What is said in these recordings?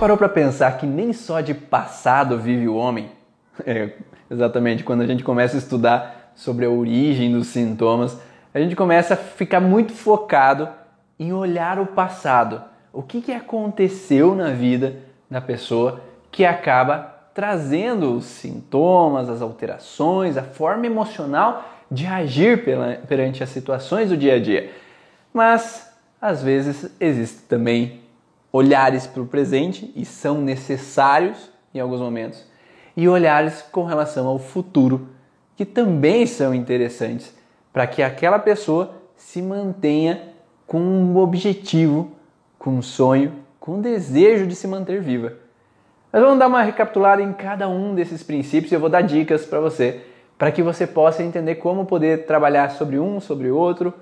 parou para pensar que nem só de passado vive o homem? Exatamente, quando a gente começa a estudar sobre a origem dos sintomas, a gente começa a ficar muito focado em olhar o passado. O que aconteceu na vida da pessoa que acaba trazendo os sintomas, as alterações, a forma emocional de agir perante as situações do dia a dia. Mas, às vezes, existem também olhares para o presente e são necessários em alguns momentos, e olhares com relação ao futuro, que também são interessantes para que aquela pessoa se mantenha com um objetivo, com um sonho, com um desejo de se manter viva. Nós vamos dar uma recapitulada em cada um desses princípios e eu vou dar dicas para você, para que você possa entender como poder trabalhar sobre um, sobre o outro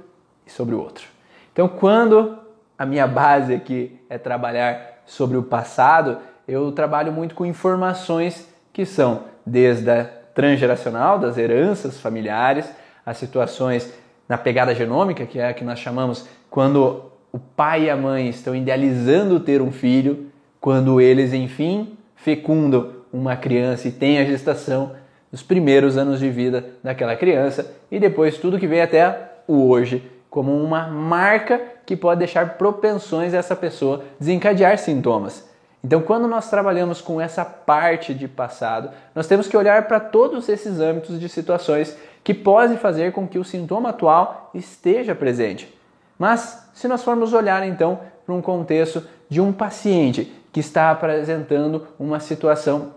e sobre o outro. Então, quando a minha base aqui é trabalhar sobre o passado, eu trabalho muito com informações que são desde a transgeracional, das heranças familiares, as situações na pegada genômica, que é a que nós chamamos quando o pai e a mãe estão idealizando ter um filho, quando eles, enfim, fecundam uma criança e têm a gestação, os primeiros anos de vida daquela criança e depois tudo que vem até o hoje, como uma marca que pode deixar propensões a essa pessoa desencadear sintomas. Então, quando nós trabalhamos com essa parte de passado, nós temos que olhar para todos esses âmbitos de situações que podem fazer com que o sintoma atual esteja presente. Mas, se nós formos olhar então para um contexto de um paciente que está apresentando uma situação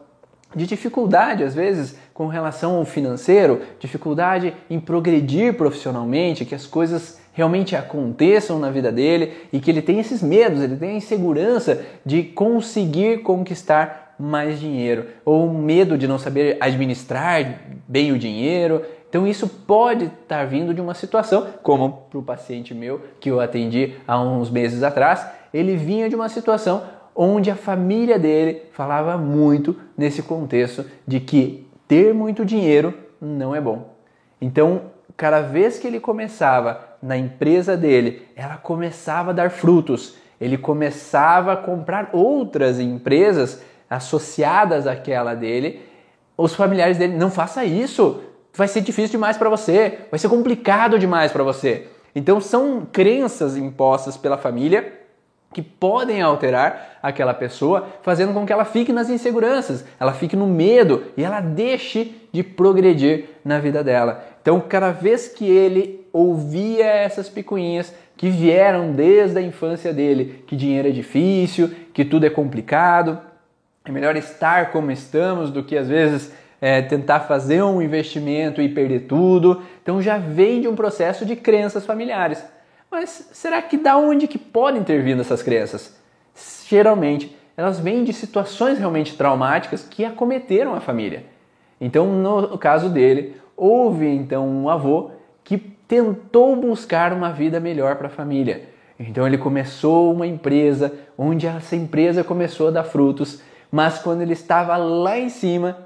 de dificuldade, às vezes, com relação ao financeiro, dificuldade em progredir profissionalmente, que as coisas realmente aconteçam na vida dele e que ele tem esses medos, ele tem a insegurança de conseguir conquistar mais dinheiro ou medo de não saber administrar bem o dinheiro. Então isso pode estar vindo de uma situação, como para o paciente meu que eu atendi há uns meses atrás, ele vinha de uma situação onde a família dele falava muito nesse contexto de que ter muito dinheiro não é bom. Então, cada vez que ele começava na empresa dele, ela começava a dar frutos, ele começava a comprar outras empresas associadas àquela dele, os familiares dele, não faça isso, vai ser difícil demais para você, vai ser complicado demais para você. Então são crenças impostas pela família que podem alterar aquela pessoa, fazendo com que ela fique nas inseguranças, ela fique no medo e ela deixe de progredir na vida dela. Então, cada vez que ele ouvia essas picuinhas que vieram desde a infância dele, que dinheiro é difícil, que tudo é complicado, é melhor estar como estamos do que às vezes tentar fazer um investimento e perder tudo. Então já vem de um processo de crenças familiares. Mas será que da onde que podem ter vindo essas crenças? Geralmente, elas vêm de situações realmente traumáticas que acometeram a família. Então, no caso dele, houve então um avô que tentou buscar uma vida melhor para a família. Então ele começou uma empresa, onde essa empresa começou a dar frutos, mas quando ele estava lá em cima,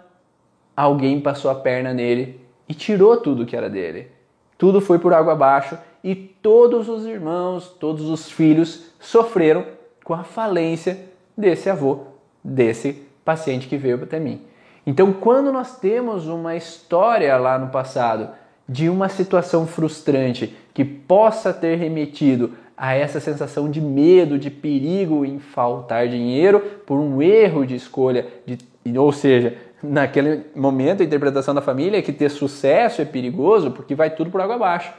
alguém passou a perna nele e tirou tudo que era dele. Tudo foi por água abaixo e todos os irmãos, todos os filhos sofreram com a falência desse avô, desse paciente que veio até mim. Então, quando nós temos uma história lá no passado de uma situação frustrante que possa ter remetido a essa sensação de medo, de perigo em faltar dinheiro por um erro de escolha, ou seja, naquele momento a interpretação da família é que ter sucesso é perigoso porque vai tudo por água abaixo.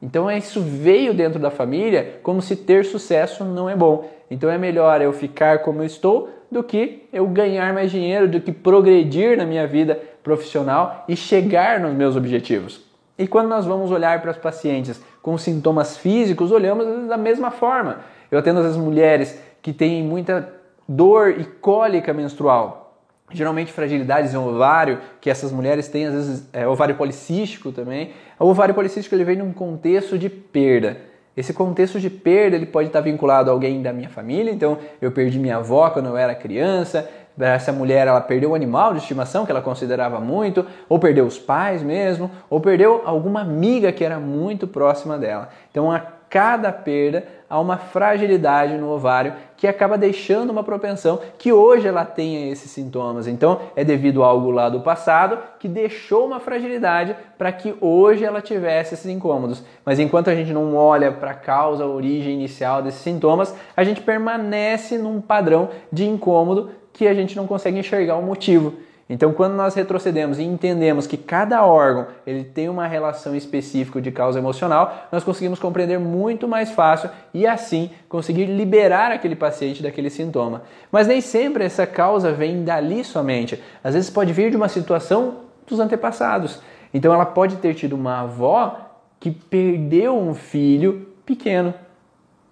Então isso veio dentro da família como se ter sucesso não é bom. Então é melhor eu ficar como eu estou do que eu ganhar mais dinheiro, do que progredir na minha vida profissional e chegar nos meus objetivos. E quando nós vamos olhar para os pacientes com sintomas físicos, olhamos da mesma forma. Eu atendo as mulheres que têm muita dor e cólica menstrual, geralmente fragilidades em ovário, que essas mulheres têm, às vezes, ovário policístico também. O ovário policístico ele vem num contexto de perda. Esse contexto de perda ele pode estar vinculado a alguém da minha família, então eu perdi minha avó quando eu era criança, essa mulher ela perdeu um animal de estimação que ela considerava muito, ou perdeu os pais mesmo, ou perdeu alguma amiga que era muito próxima dela. Então cada perda há uma fragilidade no ovário que acaba deixando uma propensão que hoje ela tenha esses sintomas. Então é devido a algo lá do passado que deixou uma fragilidade para que hoje ela tivesse esses incômodos. Mas enquanto a gente não olha para a causa, a origem inicial desses sintomas, a gente permanece num padrão de incômodo que a gente não consegue enxergar o motivo. Então, quando nós retrocedemos e entendemos que cada órgão ele tem uma relação específica de causa emocional, nós conseguimos compreender muito mais fácil e, assim, conseguir liberar aquele paciente daquele sintoma. Mas nem sempre essa causa vem dali somente. Às vezes pode vir de uma situação dos antepassados. Então, ela pode ter tido uma avó que perdeu um filho pequeno,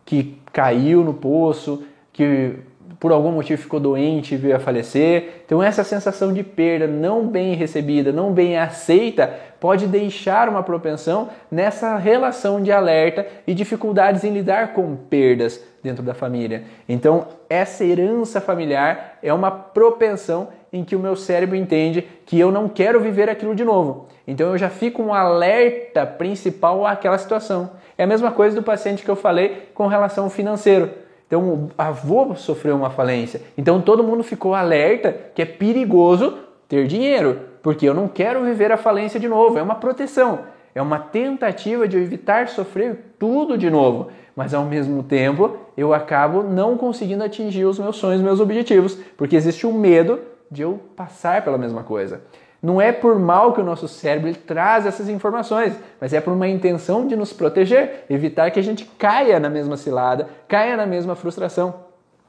que caiu no poço, que por algum motivo ficou doente e veio a falecer. Então essa sensação de perda não bem recebida, não bem aceita, pode deixar uma propensão nessa relação de alerta e dificuldades em lidar com perdas dentro da família. Então essa herança familiar é uma propensão em que o meu cérebro entende que eu não quero viver aquilo de novo. Então eu já fico um alerta principal àquela situação. É a mesma coisa do paciente que eu falei com relação ao financeiro. Então, o avô sofreu uma falência. Então, todo mundo ficou alerta que é perigoso ter dinheiro, porque eu não quero viver a falência de novo. É uma proteção, é uma tentativa de eu evitar sofrer tudo de novo. Mas, ao mesmo tempo, eu acabo não conseguindo atingir os meus sonhos, meus objetivos, porque existe o medo de eu passar pela mesma coisa. Não é por mal que o nosso cérebro ele traz essas informações, mas é por uma intenção de nos proteger, evitar que a gente caia na mesma cilada, caia na mesma frustração.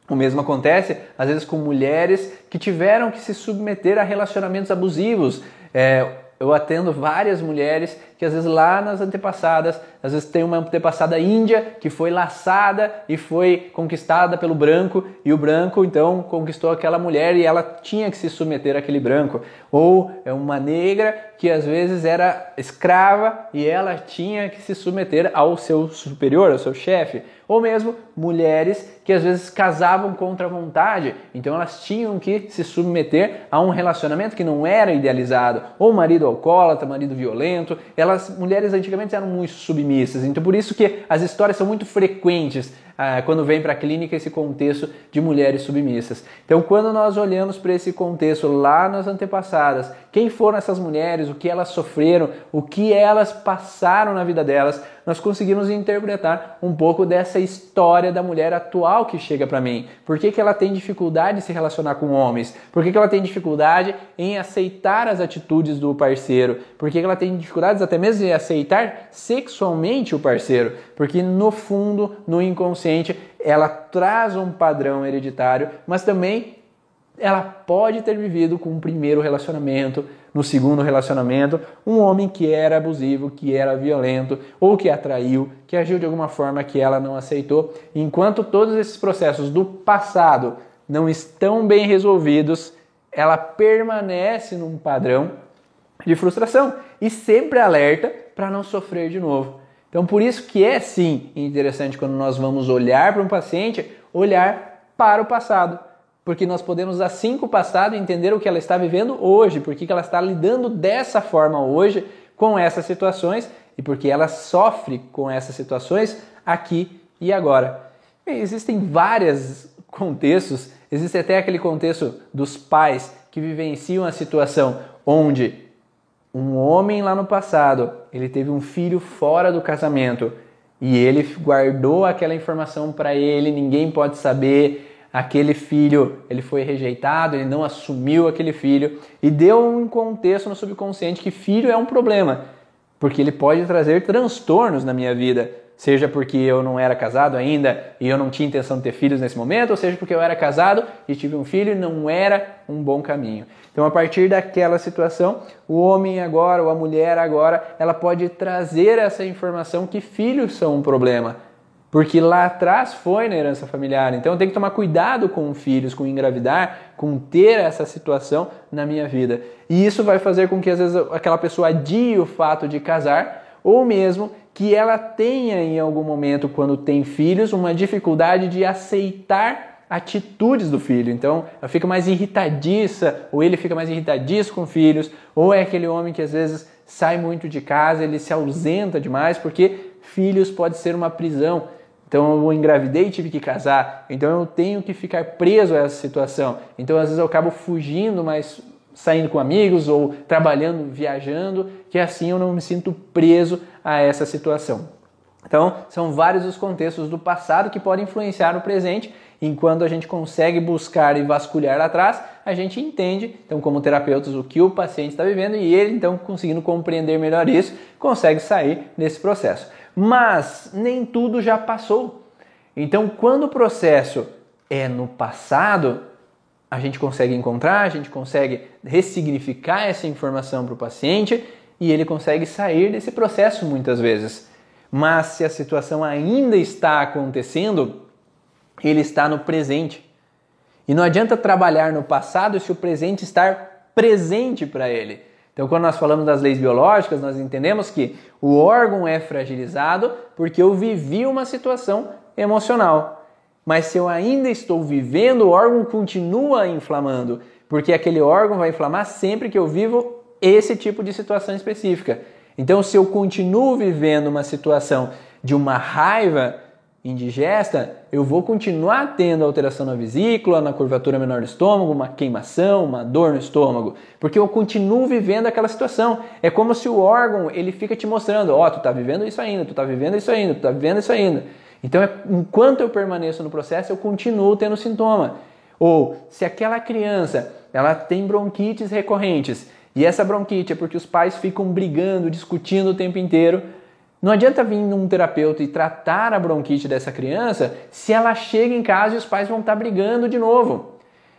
O mesmo acontece, às vezes, com mulheres que tiveram que se submeter a relacionamentos abusivos. Eu atendo várias mulheres que às vezes lá nas antepassadas, às vezes tem uma antepassada índia que foi laçada e foi conquistada pelo branco e o branco então conquistou aquela mulher e ela tinha que se submeter àquele branco. Ou é uma negra que às vezes era escrava e ela tinha que se submeter ao seu superior, ao seu chefe. Ou mesmo mulheres que às vezes casavam contra a vontade, então elas tinham que se submeter a um relacionamento que não era idealizado. Ou marido alcoólatra, marido violento. Mulheres antigamente eram muito submissas, então por isso que as histórias são muito frequentes quando vem para a clínica esse contexto de mulheres submissas. Então quando nós olhamos para esse contexto lá nas antepassadas, quem foram essas mulheres, o que elas sofreram, o que elas passaram na vida delas, nós conseguimos interpretar um pouco dessa história da mulher atual que chega para mim. Por que ela tem dificuldade em se relacionar com homens? Por que ela tem dificuldade em aceitar as atitudes do parceiro? Por que ela tem dificuldades até mesmo em aceitar sexualmente o parceiro? Porque no fundo, no inconsciente, ela traz um padrão hereditário, mas também ela pode ter vivido com um primeiro relacionamento, no segundo relacionamento, um homem que era abusivo, que era violento, ou que atraiu, que agiu de alguma forma que ela não aceitou. Enquanto todos esses processos do passado não estão bem resolvidos, ela permanece num padrão de frustração e sempre alerta para não sofrer de novo. Então, por isso que é sim interessante quando nós vamos olhar para um paciente, olhar para o passado. Porque nós podemos assim com o passado entender o que ela está vivendo hoje, porque ela está lidando dessa forma hoje com essas situações e porque ela sofre com essas situações aqui e agora. E existem vários contextos, existe até aquele contexto dos pais que vivenciam a situação onde um homem lá no passado, ele teve um filho fora do casamento e ele guardou aquela informação para ele, ninguém pode saber. Aquele filho, ele foi rejeitado, ele não assumiu aquele filho e deu um contexto no subconsciente que filho é um problema, porque ele pode trazer transtornos na minha vida, seja porque eu não era casado ainda e eu não tinha intenção de ter filhos nesse momento, ou seja porque eu era casado e tive um filho e não era um bom caminho. Então, a partir daquela situação, o homem agora, ou a mulher agora, ela pode trazer essa informação que filhos são um problema. Porque lá atrás foi na herança familiar. Então eu tenho que tomar cuidado com filhos, com engravidar, com ter essa situação na minha vida. E isso vai fazer com que às vezes aquela pessoa adie o fato de casar, ou mesmo que ela tenha em algum momento, quando tem filhos, uma dificuldade de aceitar atitudes do filho. Então ela fica mais irritadiça, ou ele fica mais irritadiço com filhos, ou é aquele homem que às vezes sai muito de casa, ele se ausenta demais porque filhos pode ser uma prisão. Então eu engravidei e tive que casar, então eu tenho que ficar preso a essa situação. Então às vezes eu acabo fugindo, mas saindo com amigos ou trabalhando, viajando, que assim eu não me sinto preso a essa situação. Então são vários os contextos do passado que podem influenciar no presente, enquanto a gente consegue buscar e vasculhar lá atrás, a gente entende, então como terapeutas, o que o paciente está vivendo e ele então conseguindo compreender melhor isso, consegue sair desse processo. Mas nem tudo já passou. Então, quando o processo é no passado, a gente consegue encontrar, a gente consegue ressignificar essa informação para o paciente e ele consegue sair desse processo muitas vezes. Mas se a situação ainda está acontecendo, ele está no presente. E não adianta trabalhar no passado se o presente estar presente para ele. Então, quando nós falamos das leis biológicas, nós entendemos que o órgão é fragilizado porque eu vivi uma situação emocional. Mas se eu ainda estou vivendo, o órgão continua inflamando, porque aquele órgão vai inflamar sempre que eu vivo esse tipo de situação específica. Então, se eu continuo vivendo uma situação de uma raiva indigesta, eu vou continuar tendo alteração na vesícula, na curvatura menor do estômago, uma queimação, uma dor no estômago, porque eu continuo vivendo aquela situação. É como se o órgão, ele fica te mostrando, tu tá vivendo isso ainda, tu tá vivendo isso ainda, tu tá vivendo isso ainda. Então, enquanto eu permaneço no processo, eu continuo tendo sintoma. Ou, se aquela criança, ela tem bronquites recorrentes, e essa bronquite é porque os pais ficam brigando, discutindo o tempo inteiro, não adianta vir num terapeuta e tratar a bronquite dessa criança se ela chega em casa e os pais vão estar brigando de novo.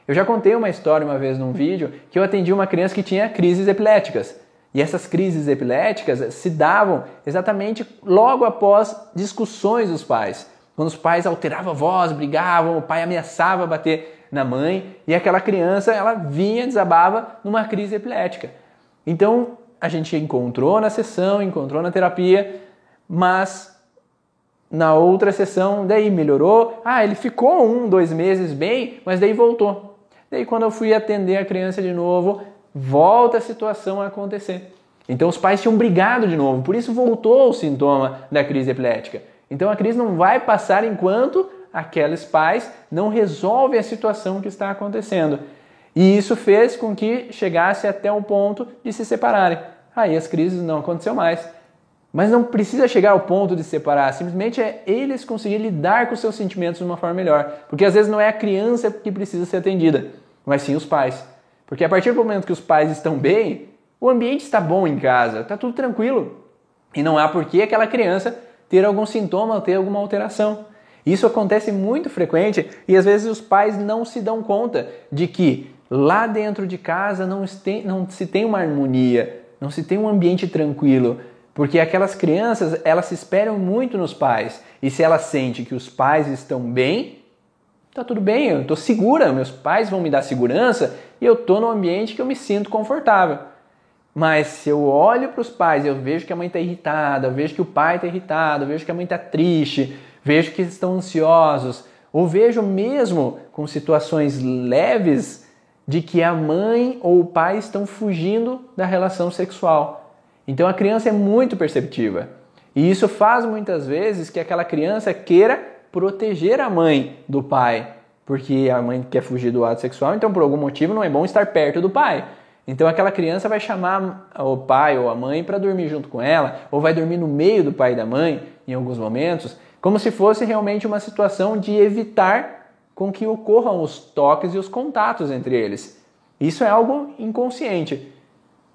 Eu já contei uma história uma vez num vídeo que eu atendi uma criança que tinha crises epiléticas. E essas crises epiléticas se davam exatamente logo após discussões dos pais. Quando os pais alteravam a voz, brigavam, o pai ameaçava bater na mãe e aquela criança ela vinha, desabava numa crise epilética. Então a gente encontrou na sessão, encontrou na terapia, mas na outra sessão daí melhorou. Ele ficou 1-2 meses bem, mas daí voltou. Daí quando eu fui atender a criança de novo, volta a situação a acontecer. Então os pais tinham brigado de novo, por isso voltou o sintoma da crise epilética. Então a crise não vai passar enquanto aqueles pais não resolvem a situação que está acontecendo. E isso fez com que chegasse até o ponto de se separarem. Aí as crises não aconteceu mais. Mas não precisa chegar ao ponto de se separar, simplesmente é eles conseguirem lidar com os seus sentimentos de uma forma melhor. Porque às vezes não é a criança que precisa ser atendida, mas sim os pais. Porque a partir do momento que os pais estão bem, o ambiente está bom em casa, está tudo tranquilo. E não há por que aquela criança ter algum sintoma ou ter alguma alteração. Isso acontece muito frequente e às vezes os pais não se dão conta de que lá dentro de casa não se tem uma harmonia, não se tem um ambiente tranquilo. Porque aquelas crianças, elas se esperam muito nos pais. E se ela sente que os pais estão bem, tá tudo bem, eu estou segura, meus pais vão me dar segurança e eu estou num ambiente que eu me sinto confortável. Mas se eu olho para os pais e eu vejo que a mãe está irritada, eu vejo que o pai está irritado, eu vejo que a mãe está triste, vejo que estão ansiosos, ou vejo mesmo com situações leves de que a mãe ou o pai estão fugindo da relação sexual. Então a criança é muito perceptiva. E isso faz muitas vezes que aquela criança queira proteger a mãe do pai, porque a mãe quer fugir do ato sexual, então por algum motivo não é bom estar perto do pai. Então aquela criança vai chamar o pai ou a mãe para dormir junto com ela, ou vai dormir no meio do pai e da mãe em alguns momentos, como se fosse realmente uma situação de evitar com que ocorram os toques e os contatos entre eles. Isso é algo inconsciente,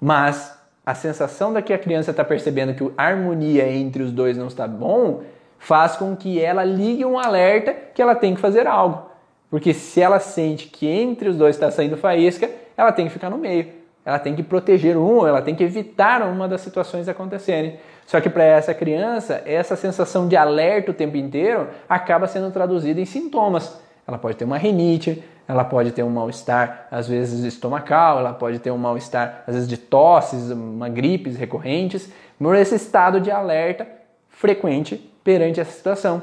mas a sensação de que a criança está percebendo que a harmonia entre os dois não está bom faz com que ela ligue um alerta que ela tem que fazer algo. Porque se ela sente que entre os dois está saindo faísca, ela tem que ficar no meio. Ela tem que proteger um, ela tem que evitar uma das situações acontecerem. Só que para essa criança, essa sensação de alerta o tempo inteiro acaba sendo traduzida em sintomas. Ela pode ter uma rinite, ela pode ter um mal-estar, às vezes estomacal, ela pode ter um mal-estar, às vezes de tosses, uma gripes recorrentes, por esse estado de alerta frequente perante essa situação.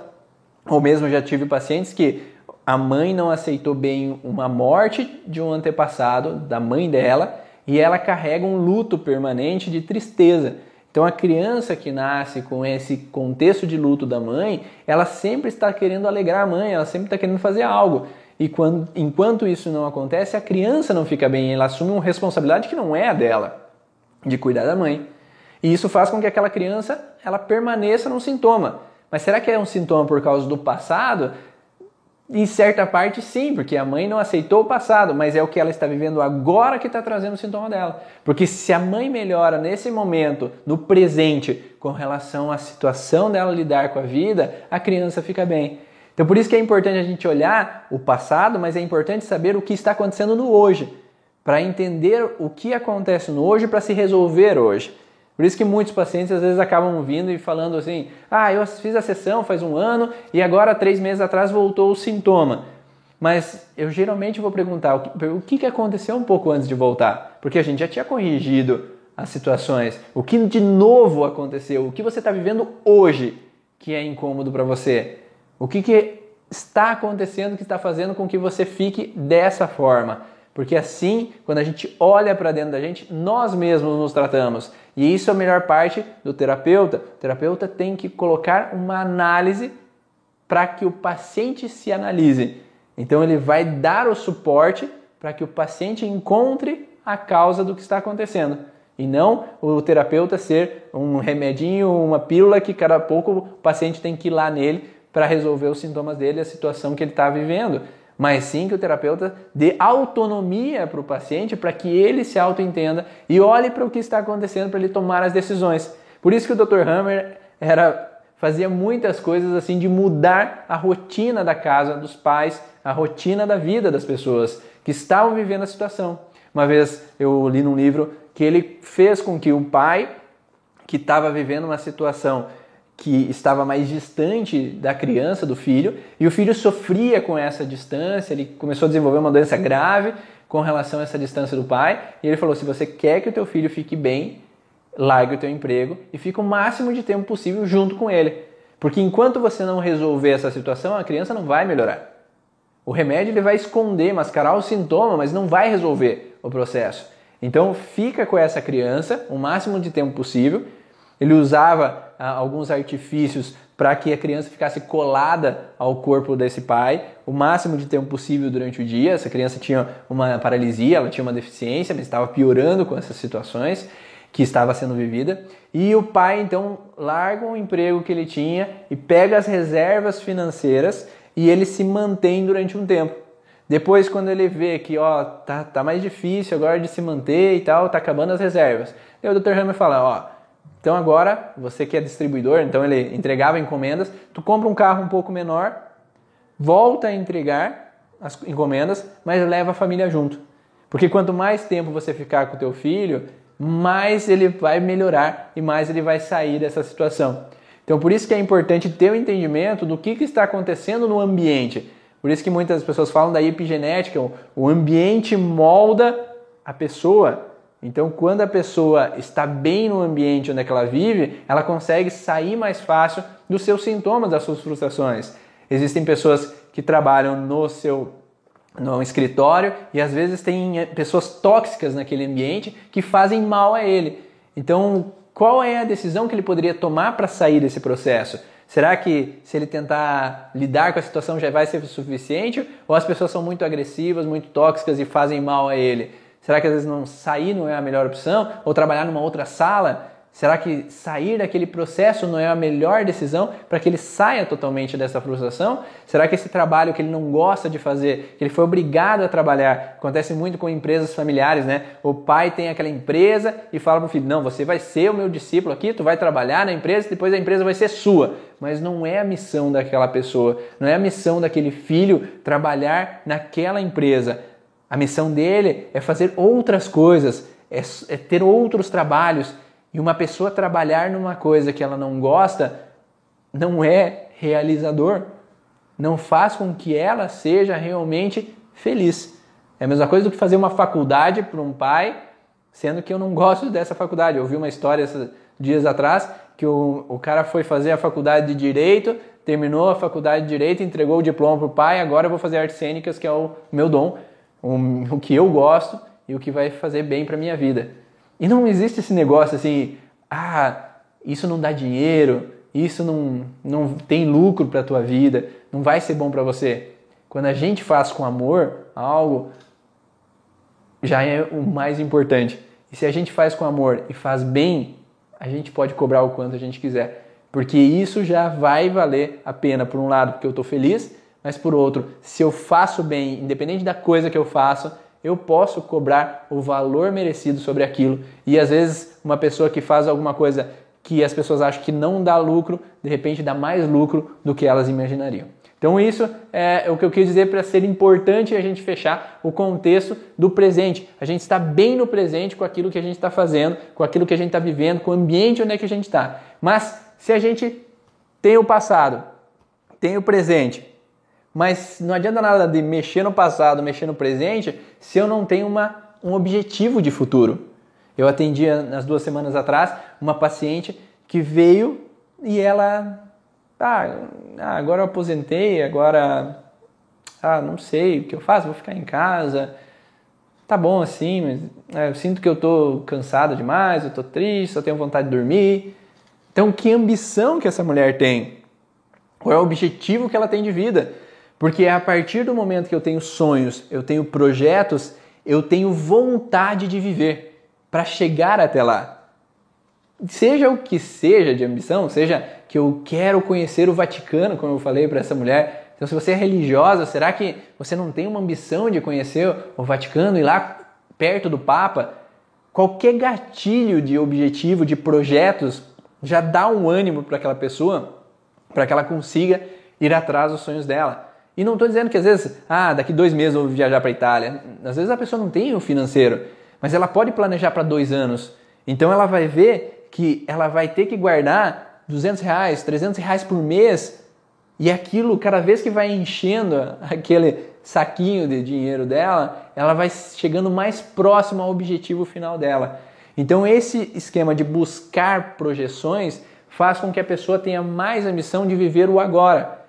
Ou mesmo já tive pacientes que a mãe não aceitou bem uma morte de um antepassado, da mãe dela, e ela carrega um luto permanente de tristeza. Então a criança que nasce com esse contexto de luto da mãe, ela sempre está querendo alegrar a mãe, ela sempre está querendo fazer algo. E enquanto isso não acontece, a criança não fica bem, ela assume uma responsabilidade que não é a dela, de cuidar da mãe. E isso faz com que aquela criança ela permaneça num sintoma. Mas será que é um sintoma por causa do passado? Em certa parte sim, porque a mãe não aceitou o passado, mas é o que ela está vivendo agora que está trazendo o sintoma dela. Porque se a mãe melhora nesse momento, no presente, com relação à situação dela lidar com a vida, a criança fica bem. Então por isso que é importante a gente olhar o passado, mas é importante saber o que está acontecendo no hoje, para entender o que acontece no hoje para se resolver hoje. Por isso que muitos pacientes às vezes acabam vindo e falando assim, eu fiz a sessão faz 1 ano e agora 3 meses atrás voltou o sintoma. Mas eu geralmente vou perguntar o que aconteceu um pouco antes de voltar, porque a gente já tinha corrigido as situações. O que de novo aconteceu? O que você está vivendo hoje que é incômodo para você? O que está acontecendo que está fazendo com que você fique dessa forma? Porque assim, quando a gente olha para dentro da gente, nós mesmos nos tratamos. E isso é a melhor parte do terapeuta. O terapeuta tem que colocar uma análise para que o paciente se analise. Então ele vai dar o suporte para que o paciente encontre a causa do que está acontecendo. E não o terapeuta ser um remedinho, uma pílula que cada pouco o paciente tem que ir lá nele para resolver os sintomas dele, a situação que ele está vivendo. Mas sim que o terapeuta dê autonomia para o paciente para que ele se autoentenda e olhe para o que está acontecendo para ele tomar as decisões. Por isso que o Dr. Hammer fazia muitas coisas assim de mudar a rotina da casa dos pais, a rotina da vida das pessoas que estavam vivendo a situação. Uma vez eu li num livro que ele fez com que o pai que estava vivendo uma situação que estava mais distante da criança, do filho, e o filho sofria com essa distância, ele começou a desenvolver uma doença grave com relação a essa distância do pai, e ele falou, se você quer que o teu filho fique bem, largue o teu emprego e fica o máximo de tempo possível junto com ele. Porque enquanto você não resolver essa situação, a criança não vai melhorar. O remédio ele vai esconder, mascarar o sintoma, mas não vai resolver o processo. Então fica com essa criança o máximo de tempo possível. Ele usava alguns artifícios para que a criança ficasse colada ao corpo desse pai o máximo de tempo possível durante o dia. Essa criança tinha uma paralisia, ela tinha uma deficiência, mas estava piorando com essas situações que estava sendo vivida. E o pai, então, larga o emprego que ele tinha e pega as reservas financeiras e ele se mantém durante um tempo. Depois, quando ele vê que tá mais difícil agora de se manter e tal, tá acabando as reservas. E o Dr. Hammer fala, então agora, você que é distribuidor, então ele entregava encomendas, tu compra um carro um pouco menor, volta a entregar as encomendas, mas leva a família junto. Porque quanto mais tempo você ficar com o teu filho, mais ele vai melhorar e mais ele vai sair dessa situação. Então por isso que é importante ter o entendimento do que está acontecendo no ambiente. Por isso que muitas pessoas falam da epigenética, o ambiente molda a pessoa. Então, quando a pessoa está bem no ambiente onde ela vive, ela consegue sair mais fácil dos seus sintomas, das suas frustrações. Existem pessoas que trabalham no escritório e às vezes tem pessoas tóxicas naquele ambiente que fazem mal a ele. Então, qual é a decisão que ele poderia tomar para sair desse processo? Será que se ele tentar lidar com a situação já vai ser suficiente? Ou as pessoas são muito agressivas, muito tóxicas e fazem mal a ele? Será que às vezes sair não é a melhor opção? Ou trabalhar numa outra sala? Será que sair daquele processo não é a melhor decisão para que ele saia totalmente dessa frustração? Será que esse trabalho que ele não gosta de fazer, que ele foi obrigado a trabalhar, acontece muito com empresas familiares, né? O pai tem aquela empresa e fala para o filho, não, você vai ser o meu discípulo aqui, tu vai trabalhar na empresa, depois a empresa vai ser sua. Mas não é a missão daquela pessoa, não é a missão daquele filho trabalhar naquela empresa. A missão dele é fazer outras coisas, é ter outros trabalhos. E uma pessoa trabalhar numa coisa que ela não gosta não é realizador. Não faz com que ela seja realmente feliz. É a mesma coisa do que fazer uma faculdade para um pai, sendo que eu não gosto dessa faculdade. Eu ouvi uma história esses dias atrás que o cara foi fazer a faculdade de Direito, terminou a faculdade de Direito, entregou o diploma para o pai, agora eu vou fazer artes cênicas, que é o meu dom. O que eu gosto e o que vai fazer bem para a minha vida. E não existe esse negócio assim, isso não dá dinheiro, isso não tem lucro para a tua vida, não vai ser bom para você. Quando a gente faz com amor algo, já é o mais importante. E se a gente faz com amor e faz bem, a gente pode cobrar o quanto a gente quiser. Porque isso já vai valer a pena, por um lado, porque eu estou feliz, mas por outro, se eu faço bem, independente da coisa que eu faço, eu posso cobrar o valor merecido sobre aquilo. E às vezes uma pessoa que faz alguma coisa que as pessoas acham que não dá lucro, de repente dá mais lucro do que elas imaginariam. Então isso é o que eu quis dizer para ser importante a gente fechar o contexto do presente. A gente está bem no presente com aquilo que a gente está fazendo, com aquilo que a gente está vivendo, com o ambiente onde é que a gente está. Mas se a gente tem o passado, tem o presente, mas não adianta nada de mexer no passado, mexer no presente, se eu não tenho um objetivo de futuro. Eu atendi nas 2 semanas atrás uma paciente que veio e ela... agora eu aposentei, agora... não sei o que eu faço, vou ficar em casa. Tá bom assim, mas eu sinto que eu tô cansada demais, eu tô triste, só tenho vontade de dormir. Então, que ambição que essa mulher tem? Qual é o objetivo que ela tem de vida? Porque é a partir do momento que eu tenho sonhos, eu tenho projetos, eu tenho vontade de viver para chegar até lá. Seja o que seja de ambição, seja que eu quero conhecer o Vaticano, como eu falei para essa mulher. Então, se você é religiosa, será que você não tem uma ambição de conhecer o Vaticano, ir lá perto do Papa? Qualquer gatilho de objetivo, de projetos, já dá um ânimo para aquela pessoa, para que ela consiga ir atrás dos sonhos dela. E não estou dizendo que às vezes, daqui 2 meses eu vou viajar para a Itália. Às vezes a pessoa não tem o financeiro, mas ela pode planejar para 2 anos. Então ela vai ver que ela vai ter que guardar R$200, R$300 por mês, e aquilo, cada vez que vai enchendo aquele saquinho de dinheiro dela, ela vai chegando mais próximo ao objetivo final dela. Então esse esquema de buscar projeções faz com que a pessoa tenha mais ambição de viver o agora.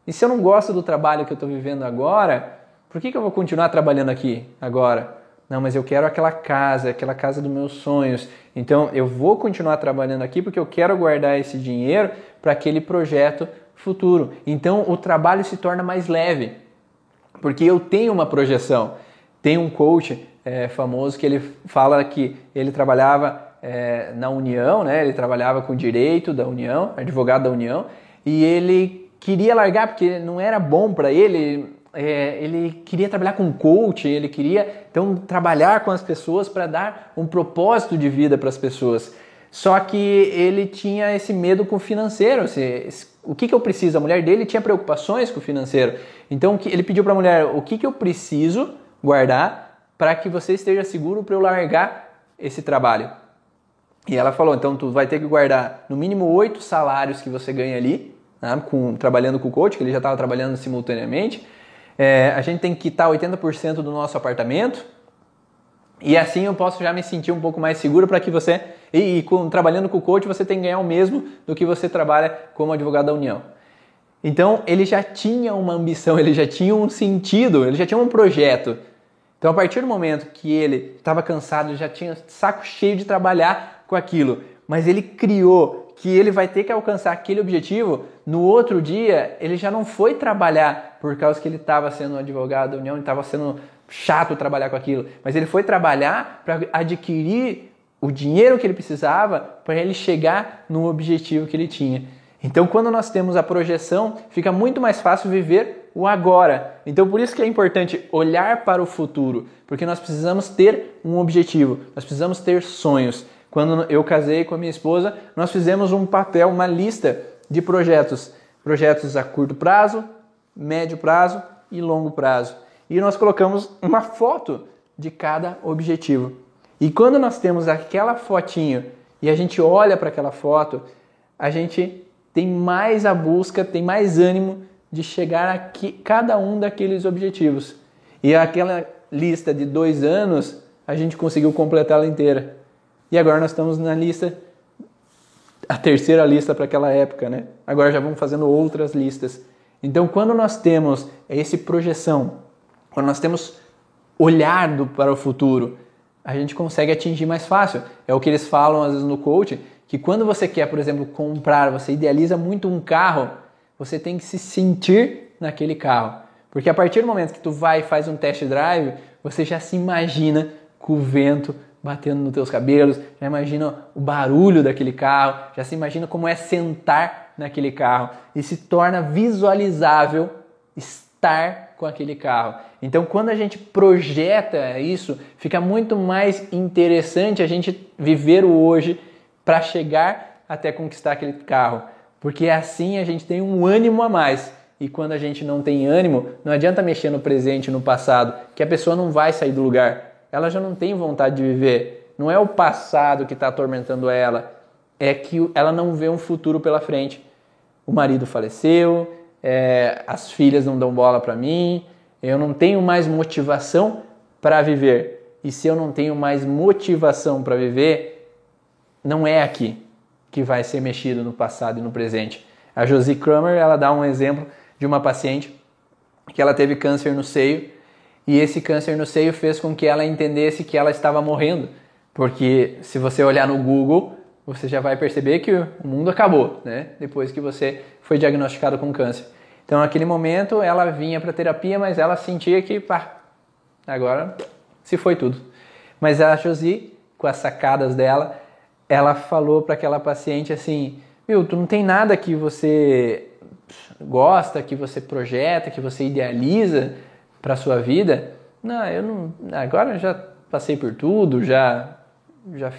E se eu não gosto do trabalho que eu estou vivendo agora, por que eu vou continuar trabalhando aqui agora? Não, mas eu quero aquela casa dos meus sonhos. Então eu vou continuar trabalhando aqui porque eu quero guardar esse dinheiro para aquele projeto futuro. Então o trabalho se torna mais leve, porque eu tenho uma projeção. Tem um coach famoso que ele fala que ele trabalhava na União, né? Ele trabalhava com direito da União, advogado da União, e ele queria largar porque não era bom para ele. Ele queria trabalhar com coach, ele queria então trabalhar com as pessoas para dar um propósito de vida para as pessoas. Só que ele tinha esse medo com o financeiro. O que eu preciso? A mulher dele tinha preocupações com o financeiro. Então ele pediu para a mulher: o que eu preciso guardar para que você esteja seguro para eu largar esse trabalho? E ela falou: então tu vai ter que guardar no mínimo 8 salários que você ganha ali, né, trabalhando com o coach, que ele já estava trabalhando simultaneamente. A gente tem que quitar 80% do nosso apartamento, e assim eu posso já me sentir um pouco mais seguro para que você, trabalhando com o coach, você tem que ganhar o mesmo do que você trabalha como advogado da União. Então ele já tinha uma ambição, ele já tinha um sentido, ele já tinha um projeto. Então a partir do momento que ele estava cansado, já tinha saco cheio de trabalhar com aquilo, mas ele criou que ele vai ter que alcançar aquele objetivo, no outro dia ele já não foi trabalhar por causa que ele estava sendo um advogado da União, estava sendo chato trabalhar com aquilo, mas ele foi trabalhar para adquirir o dinheiro que ele precisava para ele chegar no objetivo que ele tinha. Então quando nós temos a projeção, fica muito mais fácil viver o agora. Então por isso que é importante olhar para o futuro, porque nós precisamos ter um objetivo, nós precisamos ter sonhos. Quando eu casei com a minha esposa, nós fizemos um papel, uma lista de projetos. Projetos a curto prazo, médio prazo e longo prazo. E nós colocamos uma foto de cada objetivo. E quando nós temos aquela fotinho e a gente olha para aquela foto, a gente tem mais a busca, tem mais ânimo de chegar a cada um daqueles objetivos. E aquela lista de 2 anos, a gente conseguiu completá-la inteira. E agora nós estamos na lista, a 3ª lista para aquela época, né? Agora já vamos fazendo outras listas. Então, quando nós temos essa projeção, quando nós temos olhar para o futuro, a gente consegue atingir mais fácil. É o que eles falam às vezes no coach, que quando você quer, por exemplo, comprar, você idealiza muito um carro, você tem que se sentir naquele carro. Porque a partir do momento que tu vai e faz um test drive, você já se imagina com o vento batendo nos teus cabelos, já imagina o barulho daquele carro, já se imagina como é sentar naquele carro e se torna visualizável estar com aquele carro. Então, quando a gente projeta isso, fica muito mais interessante a gente viver o hoje para chegar até conquistar aquele carro, porque assim a gente tem um ânimo a mais. E quando a gente não tem ânimo, não adianta mexer no presente, no passado, que a pessoa não vai sair do lugar. Ela já não tem vontade de viver. Não é o passado que está atormentando ela, é que ela não vê um futuro pela frente. O marido faleceu, as filhas não dão bola para mim, eu não tenho mais motivação para viver. E se eu não tenho mais motivação para viver, não é aqui que vai ser mexido no passado e no presente. A Josie Kramer, ela dá um exemplo de uma paciente que ela teve câncer no seio e esse câncer no seio fez com que ela entendesse que ela estava morrendo. Porque se você olhar no Google, você já vai perceber que o mundo acabou, né? Depois que você foi diagnosticado com câncer. Então, naquele momento, ela vinha para terapia, mas ela sentia que, agora se foi tudo. Mas a Josie, com as sacadas dela, ela falou para aquela paciente assim: tu não tem nada que você gosta, que você projeta, que você idealiza para a sua vida? Não, eu não. Agora eu já passei por tudo, já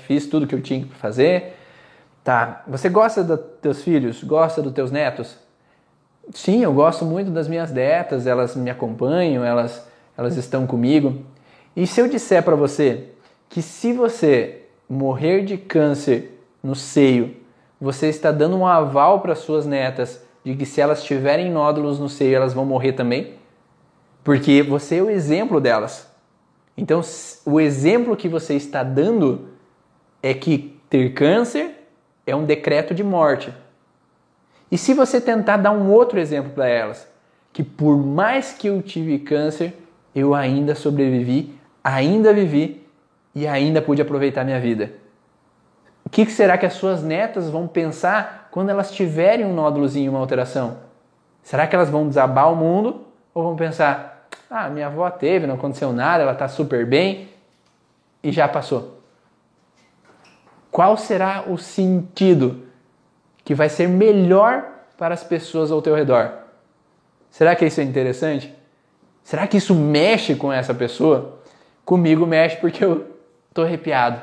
fiz tudo que eu tinha que fazer. Tá, você gosta dos teus filhos? Gosta dos teus netos? Sim, eu gosto muito das minhas netas, elas me acompanham, elas estão comigo. E se eu disser para você que se você morrer de câncer no seio, você está dando um aval para suas netas de que se elas tiverem nódulos no seio, elas vão morrer também? Porque você é o exemplo delas. Então, o exemplo que você está dando é que ter câncer é um decreto de morte. E se você tentar dar um outro exemplo para elas, que por mais que eu tive câncer, eu ainda sobrevivi, ainda vivi e ainda pude aproveitar minha vida. O que será que as suas netas vão pensar quando elas tiverem um nódulozinho, uma alteração? Será que elas vão desabar o mundo ou vão pensar: minha avó teve, não aconteceu nada, ela está super bem e já passou? Qual será o sentido que vai ser melhor para as pessoas ao teu redor? Será que isso é interessante? Será que isso mexe com essa pessoa? Comigo mexe porque eu estou arrepiado.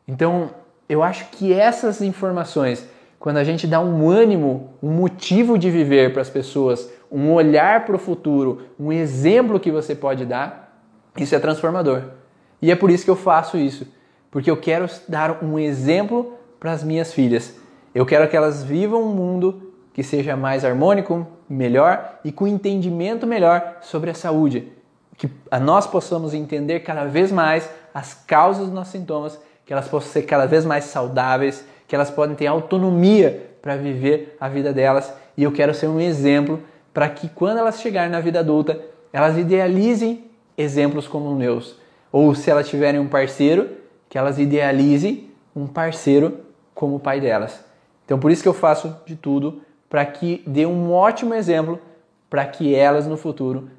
Então, eu acho que essas informações, quando a gente dá um ânimo, um motivo de viver para as pessoas, um olhar para o futuro, um exemplo que você pode dar, isso é transformador. E é por isso que eu faço isso. Porque eu quero dar um exemplo para as minhas filhas. Eu quero que elas vivam um mundo que seja mais harmônico, melhor e com entendimento melhor sobre a saúde. Que nós possamos entender cada vez mais as causas dos nossos sintomas, que elas possam ser cada vez mais saudáveis, que elas podem ter autonomia para viver a vida delas. E eu quero ser um exemplo para que quando elas chegarem na vida adulta, elas idealizem exemplos como os meus. Ou se elas tiverem um parceiro, que elas idealizem um parceiro como o pai delas. Então, por isso que eu faço de tudo para que dê um ótimo exemplo para que elas no futuro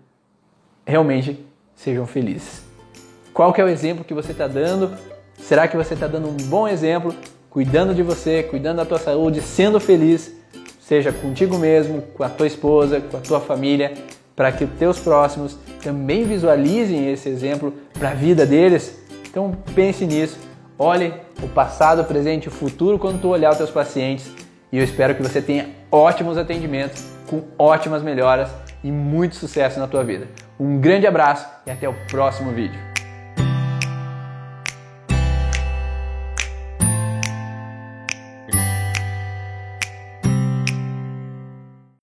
realmente sejam felizes. Qual que é o exemplo que você está dando? Será que você está dando um bom exemplo, cuidando de você, cuidando da tua saúde, sendo feliz, seja contigo mesmo, com a tua esposa, com a tua família, para que os teus próximos também visualizem esse exemplo para a vida deles? Então pense nisso. Olhe o passado, o presente e o futuro quando tu olhar os teus pacientes e eu espero que você tenha ótimos atendimentos, com ótimas melhoras e muito sucesso na tua vida. Um grande abraço e até o próximo vídeo.